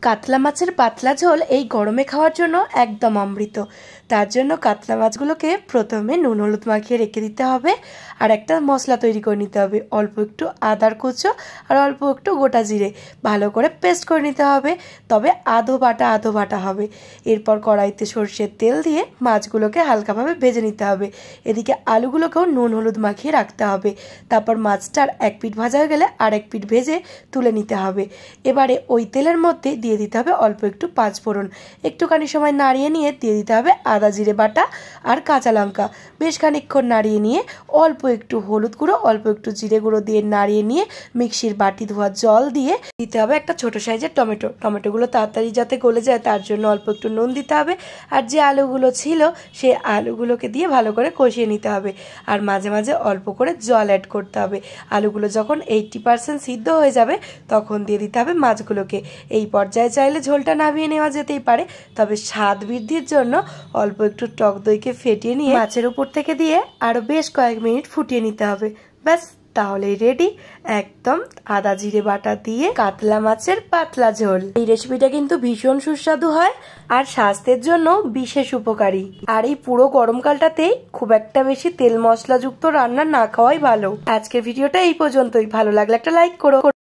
কাতলা মাছের পাতলা ঝোল এই গরমে খাওয়ার জন্য একদম অমৃত। তার জন্য কাতলা মাছগুলোকে প্রথমে নুন হলুদ মাখিয়ে রেখে দিতে হবে আর একটা মশলা তৈরি করে নিতে হবে। অল্প একটু আদার কুচো আর অল্প একটু গোটা জিরে ভালো করে পেস্ট করে নিতে হবে, তবে আধো বাটা হবে। এরপর কড়াইতে সরষের তেল দিয়ে মাছগুলোকে হালকাভাবে ভেজে নিতে হবে। এদিকে আলুগুলোকেও নুন হলুদ মাখিয়ে রাখতে হবে। তারপর মাছটার এক পিঠ ভাজা হয়ে গেলে আর এক পিঠ ভেজে তুলে নিতে হবে। এবারে ওই তেলের মধ্যে দিয়ে দিতে হবে অল্প একটু পাঁচফোড়ন, একটুখানি সময় নাড়িয়ে নিয়ে দিয়ে দিতে হবে আদা জিরে বাটা আর কাঁচা লঙ্কা। বেশ খানিকক্ষণ নাড়িয়ে নিয়ে অল্প একটু হলুদ গুঁড়ো অল্প একটু জিরে গুঁড়ো দিয়ে নাড়িয়ে নিয়ে মিক্সির বাটি ধোয়া জল দিয়ে দিতে হবে একটা ছোট সাইজের টমেটোগুলো তাড়াতাড়ি যাতে গলে যায় তার জন্য অল্প একটু নুন দিতে হবে। আর যে আলুগুলো ছিল সেই আলুগুলোকে দিয়ে ভালো করে কষিয়ে নিতে হবে আর মাঝে মাঝে অল্প করে জল অ্যাড করতে হবে। আলুগুলো যখন 80% সিদ্ধ হয়ে যাবে তখন দিয়ে দিতে হবে মাছগুলোকে। এই পর্যায়ে চাইলে ঝোলটা নামিয়ে নেওয়া যেতেই পারে, তবে স্বাদ বৃদ্ধির জন্য অল্প একটু টক দইকে ফেটিয়ে নিয়ে মাছের উপর থেকে দিয়ে আরো বেশ কয়েক মিনিট ফুটিয়ে নিতে হবে। ব্যাস, তাহলেই রেডি একদম আদা জিরে বাটা দিয়ে কাতলা মাছের পাতলা ঝোল। এই রেসিপিটা কিন্তু ভীষণ সুস্বাদু হয় আর স্বাস্থ্যের জন্য বিশেষ উপকারী। আর এই পুরো গরমকালটাতেই খুব একটা বেশি তেল মশলা যুক্ত রান্না না খাওয়াই ভালো। আজকের ভিডিওটা এই পর্যন্তই। ভালো লাগলে একটা লাইক করো।